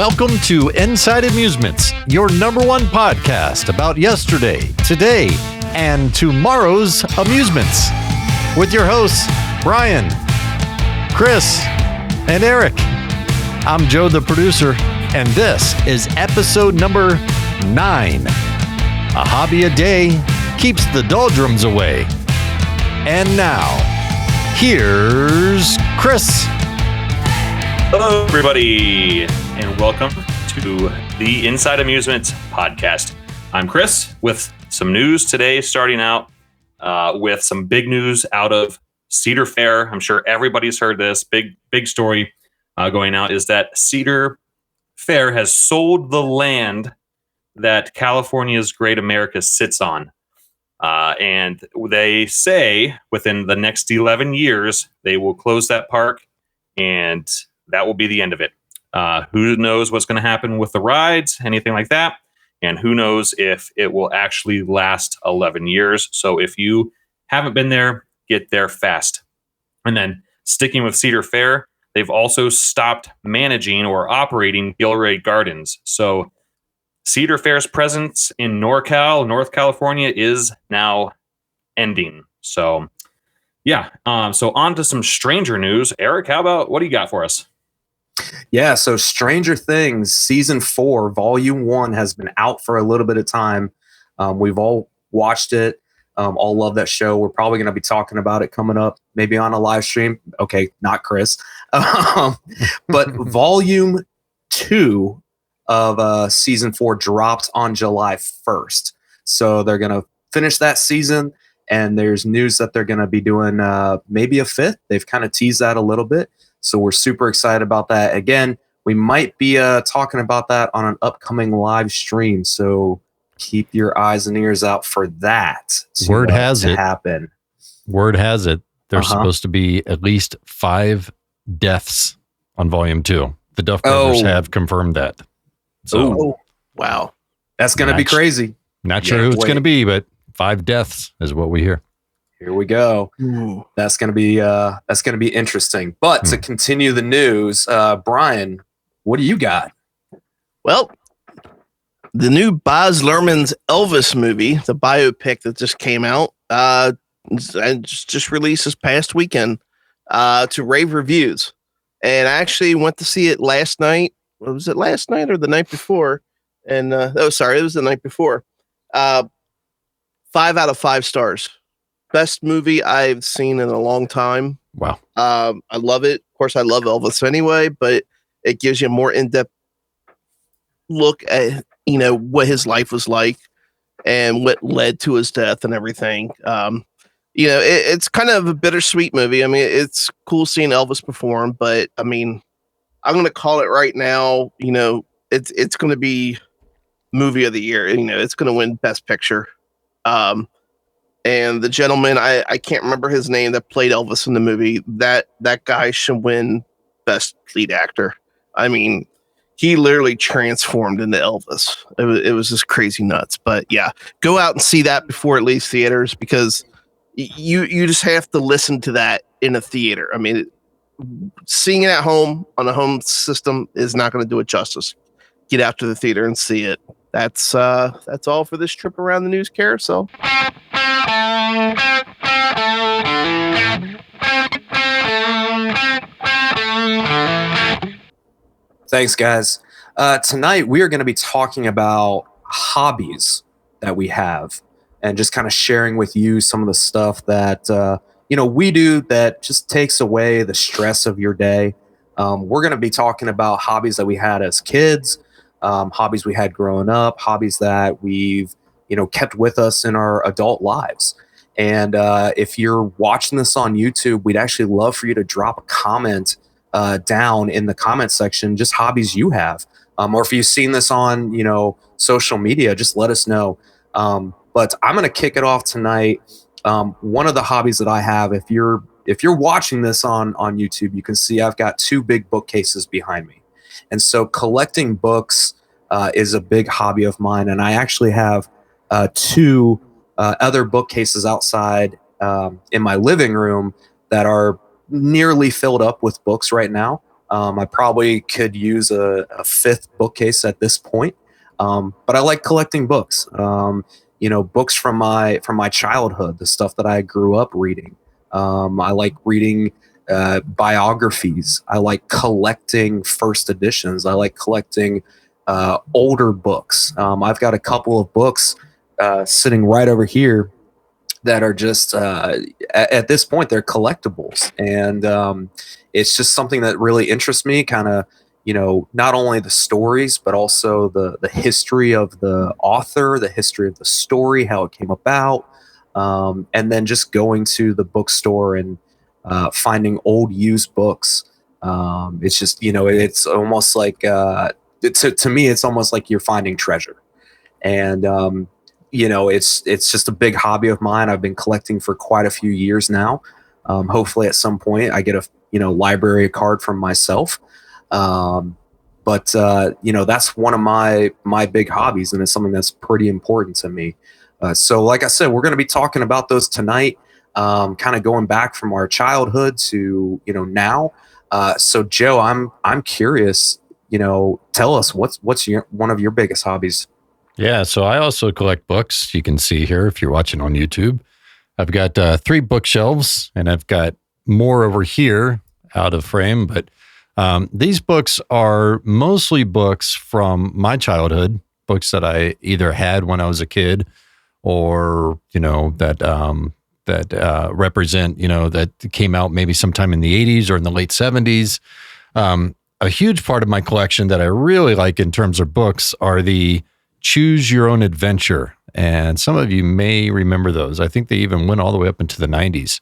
Welcome to Inside Amusements, your number one podcast about yesterday, today, and tomorrow's amusements. With your hosts, Brian, Chris, and Eric. I'm Joe, the producer, and this is episode number 9. A hobby a day keeps the doldrums away. And now, here's Chris. Hello, everybody, and welcome to the Inside Amusements podcast. I'm Chris with some news today, starting out with some big news out of Cedar Fair. I'm sure everybody's heard this. Big story going out is that Cedar Fair has sold the land that California's Great America sits on. And they say within the next 11 years, they will close that park, and that will be the end of it. Who knows what's going to happen with the rides, anything like that. And who knows if it will actually last 11 years. So if you haven't been there, get there fast. And then sticking with Cedar Fair, they've also stopped managing or operating Gilroy Gardens. So Cedar Fair's presence in NorCal, North California, is now ending. So yeah. So on to some stranger news. Eric, what do you got for us? Yeah, so Stranger Things Season 4, Volume 1 has been out for a little bit of time. We've all watched it, all love that show. We're probably going to be talking about it coming up, maybe on a live stream. Okay, not Chris. But Volume 2 of Season 4 dropped on July 1st. So they're going to finish that season, and there's news that they're going to be doing maybe a 5th. They've kind of teased that a little bit. So we're super excited about that. Again, we might be talking about that on an upcoming live stream. So keep your eyes and ears out for that. Word has it. Happen. Word has it. There's supposed to be at least 5 deaths on Volume 2. The Duff Brothers have confirmed that. So, wow. That's going to be crazy. Not sure who it's going to be, but 5 deaths is what we hear. Here we go. Ooh. That's gonna be interesting. But to continue the news, Brian, what do you got? Well, the new Baz Luhrmann's Elvis movie, the biopic that just came out, just released this past weekend to rave reviews. And I actually went to see it last night. Was it last night or the night before? And it was the night before. 5 out of 5 stars. Best movie I've seen in a long time. Wow. I love it. Of course, I love Elvis anyway, but it gives you a more in-depth look at, what his life was like and what led to his death and everything. It's kind of a bittersweet movie. I mean, it's cool seeing Elvis perform, but I mean, I'm going to call it right now. It's going to be movie of the year. It's going to win Best Picture. And the gentleman, I can't remember his name, that played Elvis in the movie, that guy should win Best Lead Actor. I mean, he literally transformed into Elvis. It was just crazy nuts. But yeah, go out and see that before it leaves theaters, because you just have to listen to that in a theater. I mean, seeing it at home on a home system is not going to do it justice. Get out to the theater and see it. That's all for this trip around the news carousel. Thanks, guys. Tonight, we are going to be talking about hobbies that we have and just kind of sharing with you some of the stuff that, we do that just takes away the stress of your day. We're going to be talking about hobbies that we had as kids, hobbies we had growing up, hobbies that we've, kept with us in our adult lives. And if you're watching this on YouTube, we'd actually love for you to drop a comment down in the comment section, just hobbies you have. Or if you've seen this on, social media, just let us know. But I'm going to kick it off tonight. One of the hobbies that I have, if you're watching this on YouTube, you can see I've got 2 big bookcases behind me. And so collecting books is a big hobby of mine. And I actually have 2 other bookcases outside in my living room that are nearly filled up with books right now. I probably could use a fifth bookcase at this point. But I like collecting books. Books from my childhood, the stuff that I grew up reading. I like reading biographies. I like collecting first editions. I like collecting older books. I've got a couple of books sitting right over here that are just at this point they're collectibles, and it's just something that really interests me. Kind of, not only the stories but also the history of the author, the history of the story, how it came about, and then just going to the bookstore and finding old used books. It's just, it's almost like to me it's almost like you're finding treasure. And it's just a big hobby of mine. I've been collecting for quite a few years now. Hopefully at some point I get a library card from myself. But that's one of my big hobbies, and it's something that's pretty important to me. So like I said, we're going to be talking about those tonight, kind of going back from our childhood to now. So Joe, I'm curious, tell us what's one of your biggest hobbies. Yeah, so I also collect books. You can see here if you're watching on YouTube. I've got 3 bookshelves, and I've got more over here out of frame. But these books are mostly books from my childhood, books that I either had when I was a kid, or that represent that came out maybe sometime in the 80s or in the late 70s. A huge part of my collection that I really like in terms of books are the Choose Your Own Adventure. And some of you may remember those. I think they even went all the way up into the 90s.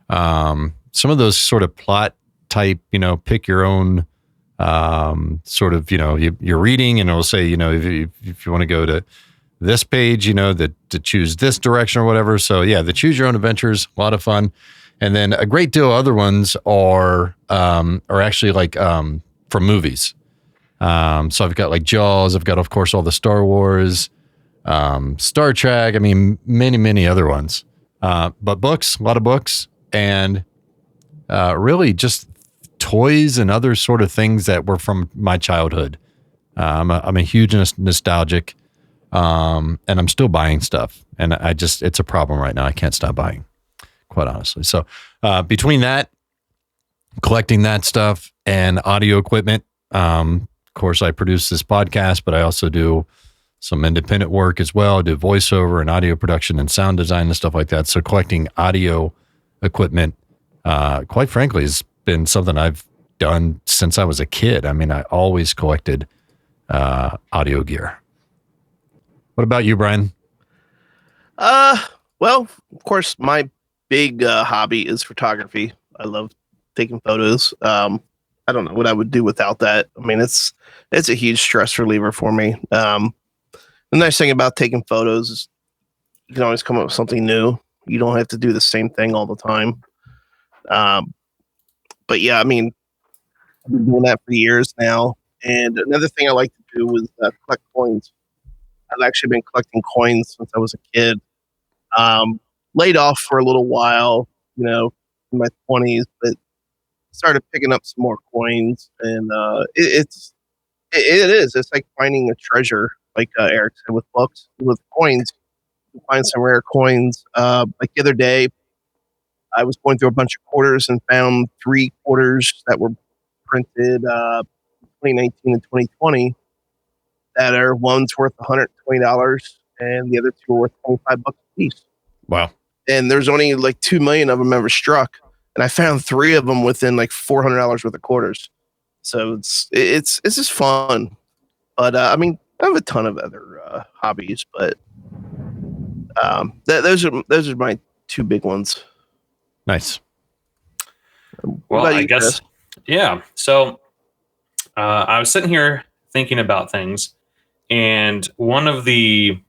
Some of those sort of plot type, pick your own sort of, you're reading and it'll say, if you want to go to this page, to choose this direction or whatever. So yeah, the Choose Your Own Adventures, a lot of fun. And then a great deal of other ones are actually like from movies. So I've got like Jaws. I've got, of course, all the Star Wars, Star Trek. I mean, many, many other ones. But books, a lot of books, and really just toys and other sort of things that were from my childhood. I'm a huge nostalgic, and I'm still buying stuff. And it's a problem right now. I can't stop buying, quite honestly. So between that, collecting that stuff, and audio equipment, of course, I produce this podcast, but I also do some independent work as well. I do voiceover and audio production and sound design and stuff like that. So collecting audio equipment, quite frankly, has been something I've done since I was a kid. I mean, I always collected audio gear. What about you, Brian? Well, of course, my big hobby is photography. I love taking photos. I don't know what I would do without that. I mean, it's a huge stress reliever for me. The nice thing about taking photos is you can always come up with something new. You don't have to do the same thing all the time. But yeah, I mean, I've been doing that for years now. And another thing I like to do is collect coins. I've actually been collecting coins since I was a kid. Laid off for a little while, in my 20s, but started picking up some more coins, and it is. It's like finding a treasure, like Eric said, with books. With coins, you find some rare coins. Like the other day, I was going through a bunch of quarters and found 3 quarters that were printed 2019 and 2020 that are one's worth $120 and the other 2 are worth $25 a piece. Wow. And there's only like 2 million of them ever struck. And I found 3 of them within like $400 worth of quarters. So it's just fun. But I mean, I have a ton of other hobbies, but those are my 2 big ones. Nice. Well, I guess, Chris? Yeah. So I was sitting here thinking about things, and one of the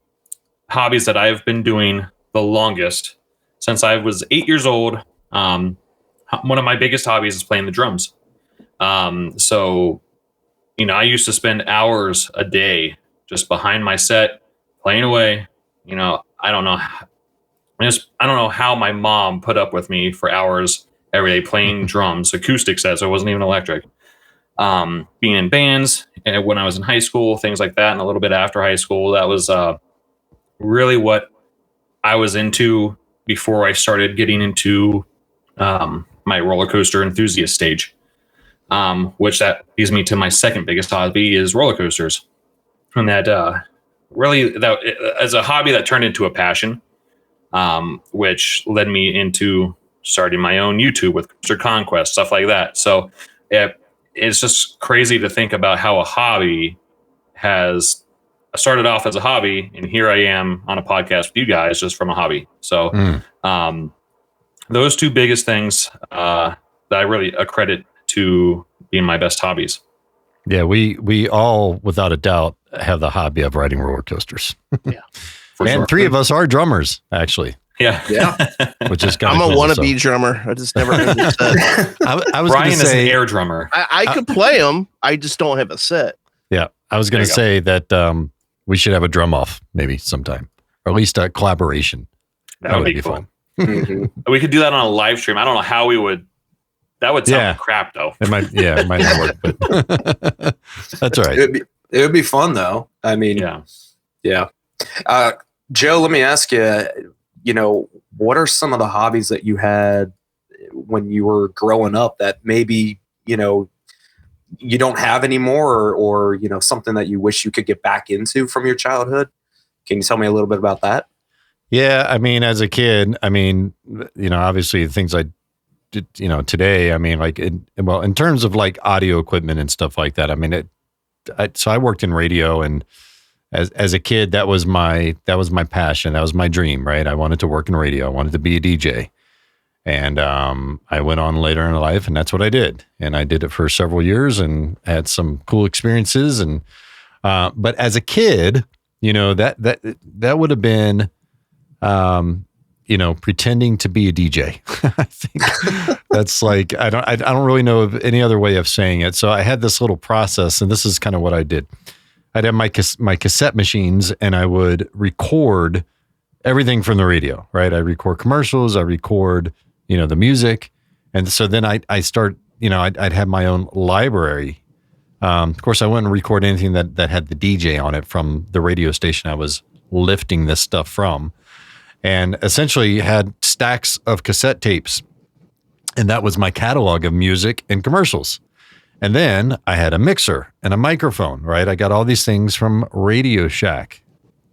hobbies that I've been doing the longest since I was 8 years old, one of my biggest hobbies is playing the drums. So, I used to spend hours a day just behind my set playing away. I don't know. I don't know how my mom put up with me for hours every day playing drums, acoustic sets. So it wasn't even electric. being in bands and when I was in high school, things like that, and a little bit after high school. That was really what I was into before I started getting into my roller coaster enthusiast stage, which that leads me to my second biggest hobby is roller coasters. And that as a hobby that turned into a passion, which led me into starting my own YouTube with Coaster Conquest, stuff like that. So it's just crazy to think about how a hobby has started off as a hobby, and here I am on a podcast with you guys just from a hobby. So those two biggest things that I really accredit to being my best hobbies. Yeah, we all, without a doubt, have the hobby of riding roller coasters. Yeah, and sure. 3 of us are drummers, actually. Yeah. Which is kind I'm of a cool, wannabe drummer. I just never had a set. I was Brian going to is an say air drummer. I could play them. I just don't have a set. Yeah, I was going to say that we should have a drum off maybe sometime, or at least a collaboration. That would be cool. fun. We could do that on a live stream. I don't know how we would. That would sound crap, though. It might not work, but that's all right. It would be fun though. I mean, yeah. Joe, let me ask you. What are some of the hobbies that you had when you were growing up that maybe you don't have anymore, or something that you wish you could get back into from your childhood? Can you tell me a little bit about that? Yeah, I mean, as a kid, obviously the things I did, today, I mean, like, in terms of like audio equipment and stuff like that, I mean, so I worked in radio, and as a kid, that was my passion. That was my dream, right? I wanted to work in radio. I wanted to be a DJ. And I went on later in life, and that's what I did. And I did it for several years and had some cool experiences. And but as a kid, that would have been, pretending to be a DJ. I think that's like I don't really know of any other way of saying it. So I had this little process, and this is kind of what I did. I'd have my cassette machines, and I would record everything from the radio, right? I record commercials, I record, the music. And so then I start, I'd have my own library. Of course, I wouldn't record anything that had the DJ on it from the radio station I was lifting this stuff from. And essentially had stacks of cassette tapes. And that was my catalog of music and commercials. And then I had a mixer and a microphone, right? I got all these things from Radio Shack.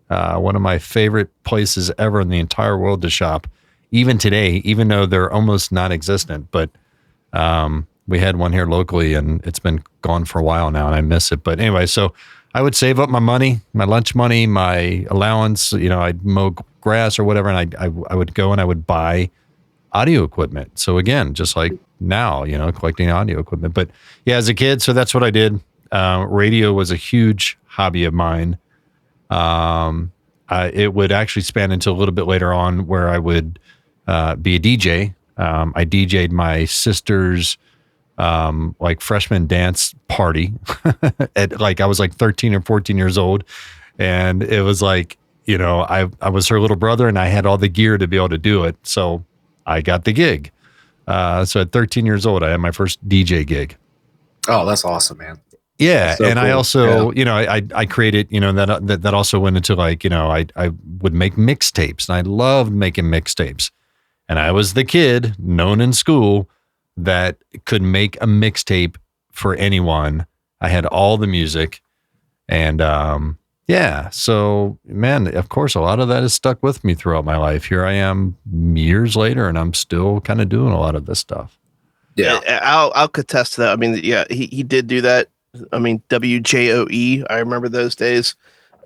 One of my favorite places ever in the entire world to shop, even today, even though they're almost non-existent. But we had one here locally, and it's been gone for a while now, and I miss it. But anyway, so I would save up my money, my lunch money, my allowance. I'd mow grass or whatever, and I would go and I would buy audio equipment. So again, just like now, collecting audio equipment. But yeah, as a kid, so that's what I did. Radio was a huge hobby of mine. It would actually span into a little bit later on where I would be a DJ. I DJ'd my sister's like freshman dance party at I was like 13 or 14 years old, and it was like I was her little brother, and I had all the gear to be able to do it. So I got the gig. So at 13 years old, I had my first DJ gig. Oh, that's awesome, man. Yeah. So and cool. I also, I created, that also went into like, I would make mixtapes, and I loved making mixtapes. And I was the kid known in school that could make a mixtape for anyone. I had all the music, and, so man, of course, a lot of that has stuck with me throughout my life. Here I am years later, and I'm still kind of doing a lot of this stuff. Yeah. I'll contest to that. I mean, yeah, he did do that. I mean, WJOE. I remember those days.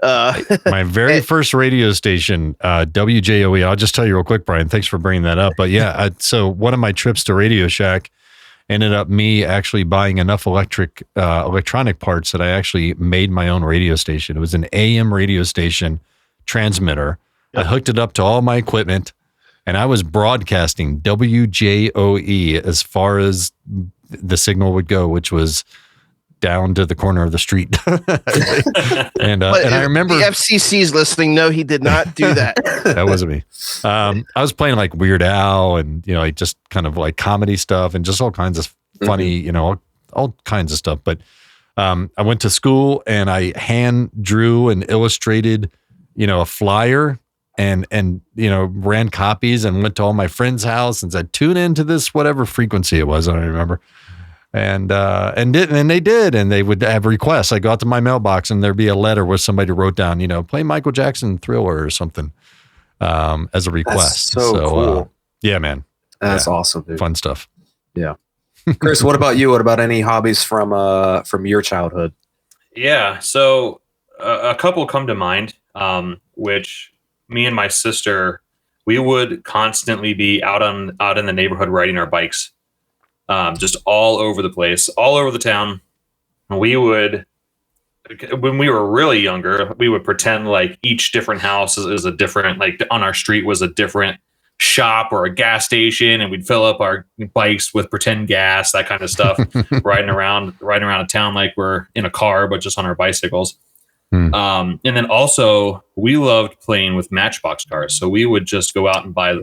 My very first radio station, WJOE. I'll just tell you real quick, Brian. Thanks for bringing that up. But yeah, so one of my trips to Radio Shack ended up me actually buying enough electronic parts that I actually made my own radio station. It was an AM radio station transmitter. Yep. I hooked it up to all my equipment, and I was broadcasting WJOE as far as the signal would go, which was down to the corner of the street. and I remember the FCC's listening. No, he did not do that. That wasn't me. I was playing like Weird Al and, just kind of like comedy stuff and just all kinds of funny, all kinds of stuff. But I went to school and I hand drew and illustrated, a flyer and ran copies and went to all my friends' house and said, tune into this, whatever frequency it was. I don't remember. And they did, and they would have requests. I go out to my mailbox and there'd be a letter where somebody wrote down, play Michael Jackson Thriller or something, as a request. That's so cool. Yeah, man. That's awesome, dude. Fun stuff. Yeah. Chris, what about you? What about any hobbies from your childhood? Yeah. So a couple come to mind, which me and my sister, we would constantly be out in the neighborhood riding our bikes, just all over the place, all over the town. We would, when we were really younger, we would pretend like each different house is a different, like on our street was a different shop or a gas station, and we'd fill up our bikes with pretend gas, that kind of stuff, riding around a town like we're in a car, but just on our bicycles. And then also we loved playing with Matchbox cars. So we would just go out and buy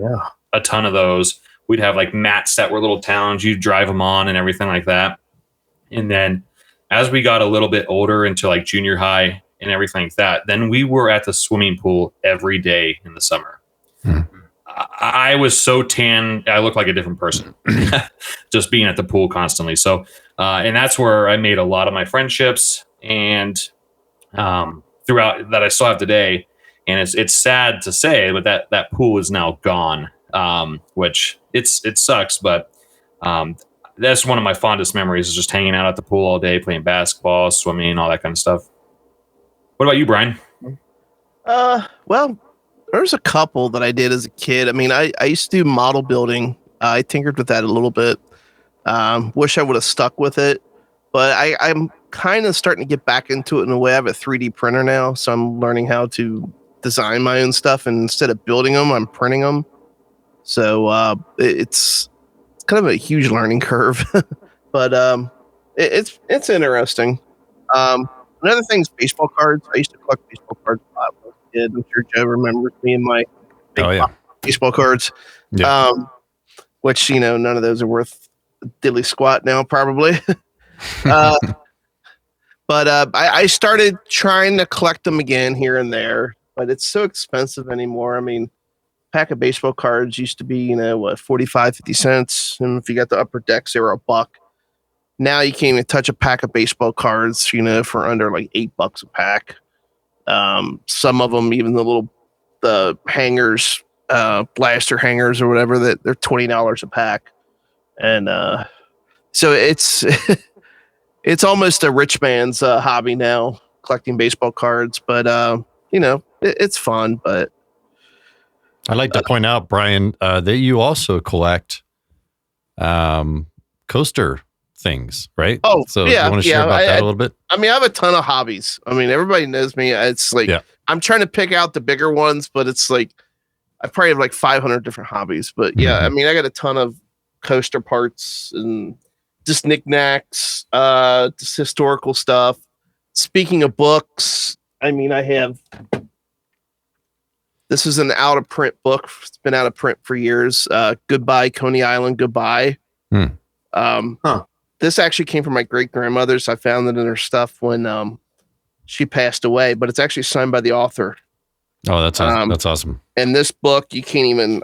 a ton of those. We'd have like mats that were little towns, you'd drive them on and everything like that. And then as we got a little bit older into like junior high and everything like that, then we were at the swimming pool every day in the summer. I was so tan, I looked like a different person just being at the pool constantly. So, and that's where I made a lot of my friendships and throughout that I still have today. And it's sad to say, but that pool is now gone, which it sucks. But that's one of my fondest memories is just hanging out at the pool all day, playing basketball, swimming, all that kind of stuff. What about you, Brian? Well, there's a couple that I did as a kid. I mean, I used to do model building. I tinkered with that a little bit. Wish I would have stuck with it, but I'm kind of starting to get back into it in a way. I have a 3D printer now, so I'm learning how to design my own stuff, and instead of building them, I'm printing them. So it's kind of a huge learning curve, but it's interesting. Another thing is baseball cards. I used to collect baseball cards a lot. I'm sure Joe remembers me and my baseball cards, which, none of those are worth diddly squat now, probably. But I started trying to collect them again here and there, but it's so expensive anymore. I mean, a pack of baseball cards used to be, 45, 50 cents. And if you got the upper decks, they were $1. Now you can't even touch a pack of baseball cards, for under like $8 a pack. Some of them, even the hangers, blaster hangers or whatever, that they're $20 a pack. And so it's it's almost a rich man's hobby now, collecting baseball cards. But it's fun. But I'd like to point out, Brian, that you also collect coaster things, right? Oh, so you want to share about that a little bit? I mean, I have a ton of hobbies. I mean, everybody knows me. It's like I'm trying to pick out the bigger ones, but it's like I probably have like 500 different hobbies. But yeah, I mean, I got a ton of coaster parts and just knickknacks, just historical stuff. Speaking of books, I mean, this is an out of print book. It's been out of print for years. Goodbye, Coney Island, Goodbye. This actually came from my great grandmother's. I found it in her stuff when she passed away, but it's actually signed by the author. Oh, that's awesome. That's awesome. And this book, you can't even.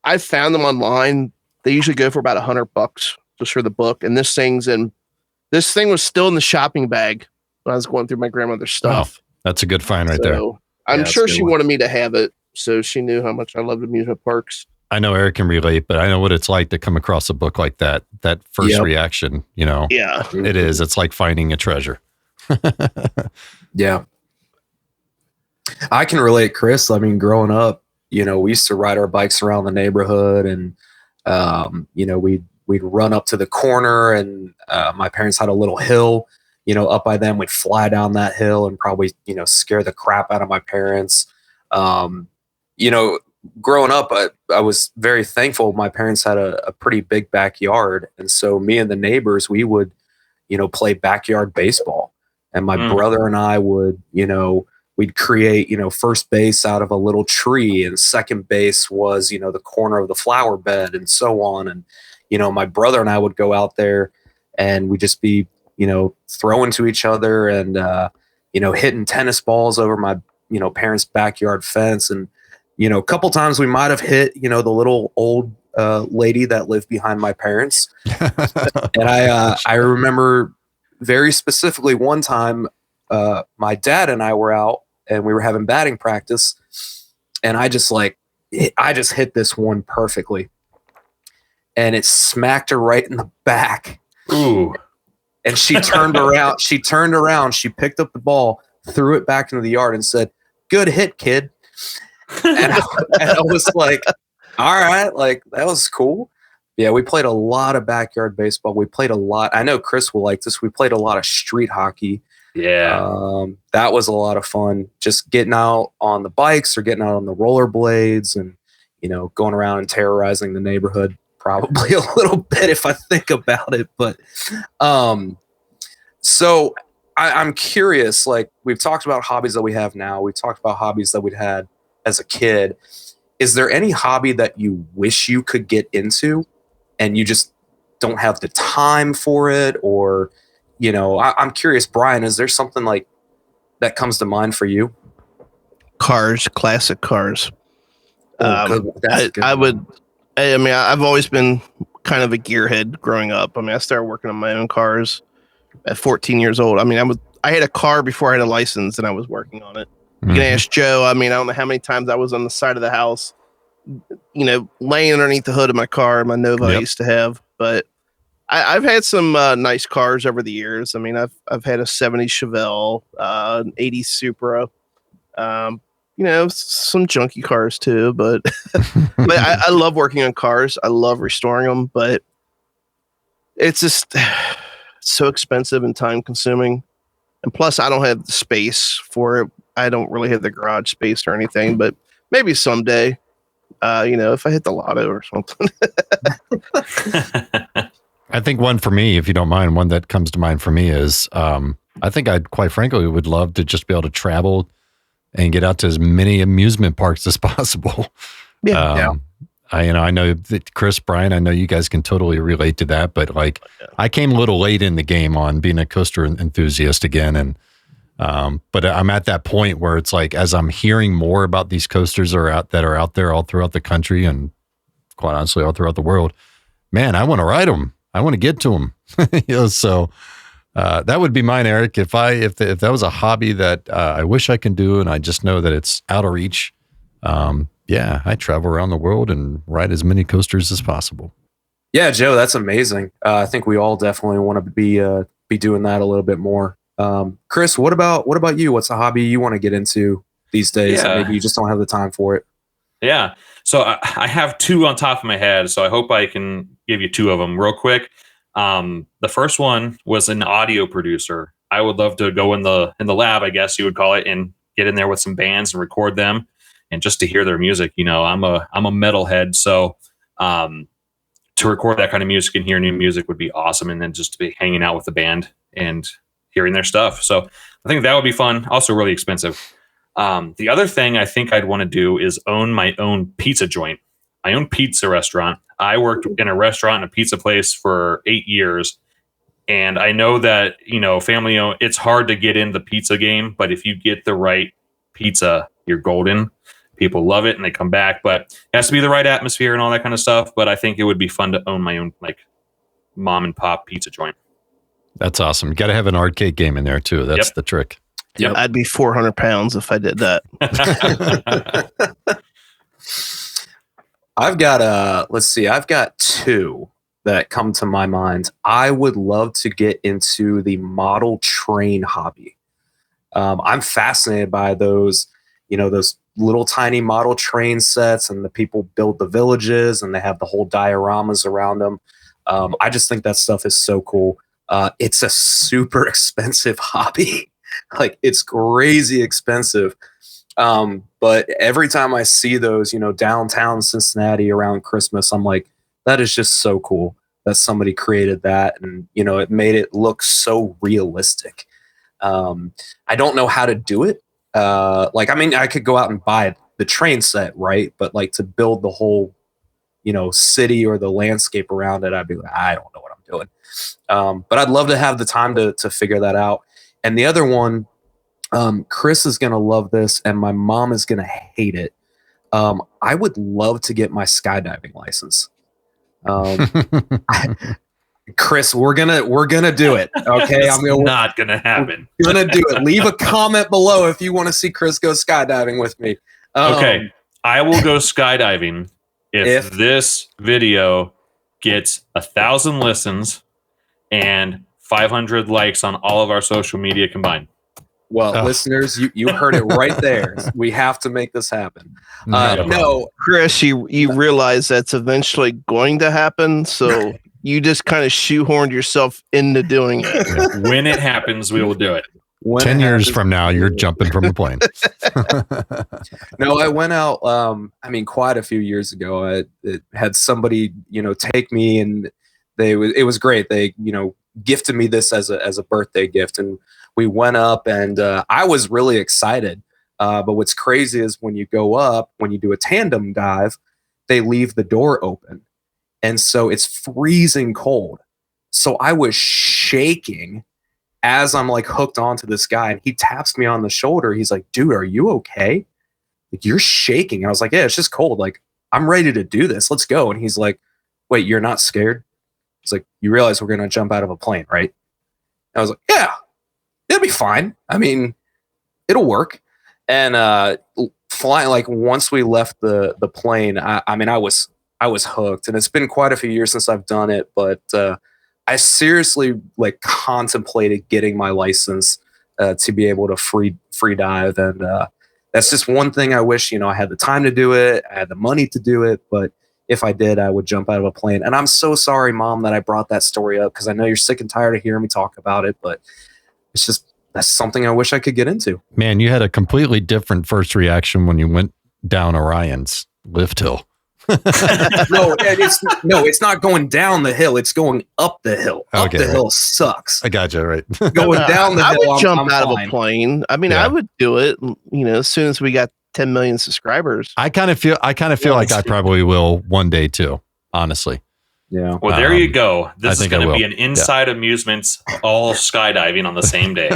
I found them online. They usually go for about $100 just for the book. And this thing was still in the shopping bag when I was going through my grandmother's stuff. Wow. That's a good find right there. I'm sure she wanted me to have it, so she knew how much I loved amusement parks. I know Eric can relate, but I know what it's like to come across a book like that. That first reaction, Yeah, it is. It's like finding a treasure. Yeah. I can relate, Chris. I mean, growing up, we used to ride our bikes around the neighborhood, and we'd run up to the corner, and my parents had a little hill, up by them. We'd fly down that hill and probably, scare the crap out of my parents. Growing up, I was very thankful. My parents had a pretty big backyard. And so me and the neighbors, we would, play backyard baseball. And my brother and I would, we'd create, first base out of a little tree, and second base was, the corner of the flower bed, and so on. And, my brother and I would go out there, and we just be, throwing to each other and, hitting tennis balls over my, parents' backyard fence. And, a couple times we might have hit, the little old lady that lived behind my parents. And I remember very specifically one time, my dad and I were out and we were having batting practice, and I just hit this one perfectly, and it smacked her right in the back. Ooh. And she turned around. She picked up the ball, threw it back into the yard, and said, "Good hit, kid." And I was like, "All right, like that was cool." Yeah, we played a lot of backyard baseball. We played a lot. I know Chris will like this. We played a lot of street hockey. Yeah. That was a lot of fun. Just getting out on the bikes or getting out on the rollerblades and, going around and terrorizing the neighborhood. Probably a little bit if I think about it. But so I'm curious, like we've talked about hobbies that we have now. We've talked about hobbies that we'd had as a kid. Is there any hobby that you wish you could get into and you just don't have the time for it? Or, I'm curious, Brian, is there something like that comes to mind for you? Cars, classic cars. Good. I've always been kind of a gearhead growing up. I started working on my own cars at 14 years old. I had a car before I had a license and I was working on it. You can ask Joe. I don't know how many times I was on the side of the house, laying underneath the hood of my car, my Nova I used to have. But I've had some nice cars over the years. I've had a 70s Chevelle, an 80s Supra, some junky cars too, but but I love working on cars. I love restoring them, but it's just so expensive and time consuming. And plus I don't have the space for it. I don't really have the garage space or anything, but maybe someday, if I hit the lotto or something. I think one for me, if you don't mind, one that comes to mind for me is, I think I'd quite frankly would love to just be able to travel and get out to as many amusement parks as possible. Yeah. I know that Chris, Brian, I know you guys can totally relate to that, but like I came a little late in the game on being a coaster enthusiast again. And, but I'm at that point where it's like, as I'm hearing more about these coasters that are out there all throughout the country and quite honestly, all throughout the world, man, I want to ride them. I want to get to them. So, that would be mine, Eric. If that was a hobby that I wish I can do, and I just know that it's out of reach, I travel around the world and ride as many coasters as possible. Yeah, Joe, that's amazing. I think we all definitely want to be doing that a little bit more. Chris, what about you? What's a hobby you want to get into these days? Yeah. Maybe you just don't have the time for it. Yeah. So I have two on top of my head, so I hope I can give you two of them real quick. The first one was an audio producer. I would love to go in the lab, I guess you would call it, and get in there with some bands and record them, and just to hear their music. I'm a metalhead, so to record that kind of music and hear new music would be awesome. And then just to be hanging out with the band and hearing their stuff. So I think that would be fun. Also really expensive. The other thing I think I'd want to do is own my own pizza joint. I own pizza restaurant. I worked in a restaurant and a pizza place for 8 years. And I know that, family owned, it's hard to get in the pizza game, but if you get the right pizza, you're golden. People love it and they come back, but it has to be the right atmosphere and all that kind of stuff. But I think it would be fun to own my own mom and pop pizza joint. That's awesome. You got to have an arcade game in there too. That's the trick. Yep. I'd be 400 pounds if I did that. I've got two that come to my mind. I would love to get into the model train hobby. I'm fascinated by those little tiny model train sets, and the people build the villages and they have the whole dioramas around them. I just think that stuff is so cool. It's a super expensive hobby. Like, it's crazy expensive. But every time I see those, downtown Cincinnati around Christmas, I'm like, that is just so cool that somebody created that. And, it made it look so realistic. I don't know how to do it. I could go out and buy the train set, right? But to build the whole, city or the landscape around it, I'd be like, I don't know what I'm doing. But I'd love to have the time to figure that out. And the other one, Chris is going to love this, and my mom is going to hate it. I would love to get my skydiving license. Chris, we're gonna do it. Okay, not gonna happen. We're gonna do it. Leave a comment below if you want to see Chris go skydiving with me. Okay, I will go skydiving if this video gets 1,000 listens and 500 likes on all of our social media combined. Well, listeners, you heard it right there. We have to make this happen. No, Chris, you realize that's eventually going to happen, so you just kind of shoehorned yourself into doing it. When it happens, we will do it. 10 years from now, you're jumping from the plane. No, I went out, quite a few years ago. I had somebody, take me, and it was great. They, gifted me this as a birthday gift, and we went up, and I was really excited. But what's crazy is when you go up, when you do a tandem dive, they leave the door open. And so it's freezing cold. So I was shaking as I'm like hooked onto this guy, and he taps me on the shoulder. He's like, dude, are you okay? Like, you're shaking. I was like, yeah, it's just cold. Like, I'm ready to do this. Let's go. And he's like, wait, you're not scared? He's like, you realize we're going to jump out of a plane, right? I was like, yeah, it'll be fine. I mean, it'll work. And flying, like, once we left the plane, I was hooked, and it's been quite a few years since I've done it, but I seriously like contemplated getting my license to be able to free dive. And that's just one thing I wish, I had the time to do it. I had the money to do it, but if I did, I would jump out of a plane. And I'm so sorry, Mom, that I brought that story up, because I know you're sick and tired of hearing me talk about it, but it's just, that's something I wish I could get into. Man, you had a completely different first reaction when you went down Orion's lift hill. It's not going down the hill. It's going up the hill. Up the hill sucks. I gotcha, right. Going down the hill, I would jump out fine. of a plane. I mean, I would do it, as soon as we got 10 million subscribers. I kind of feel like I probably will one day too, honestly. Yeah. Well, there you go. This is going to be an Inside Amusements all skydiving on the same day.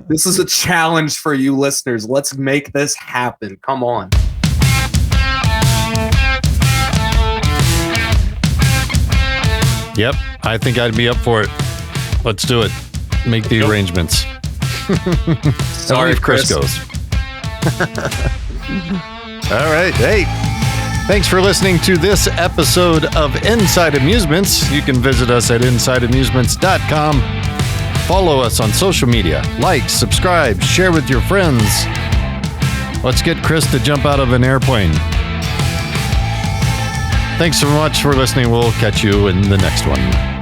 This is a challenge for you listeners. Let's make this happen. Come on. Yep, I think I'd be up for it. Let's do it. Make the arrangements. Sorry if Chris goes. All right. Hey, thanks for listening to this episode of Inside Amusements. You can visit us at InsideAmusements.com. Follow us on social media. Like, subscribe, share with your friends. Let's get Chris to jump out of an airplane. Thanks so much for listening. We'll catch you in the next one.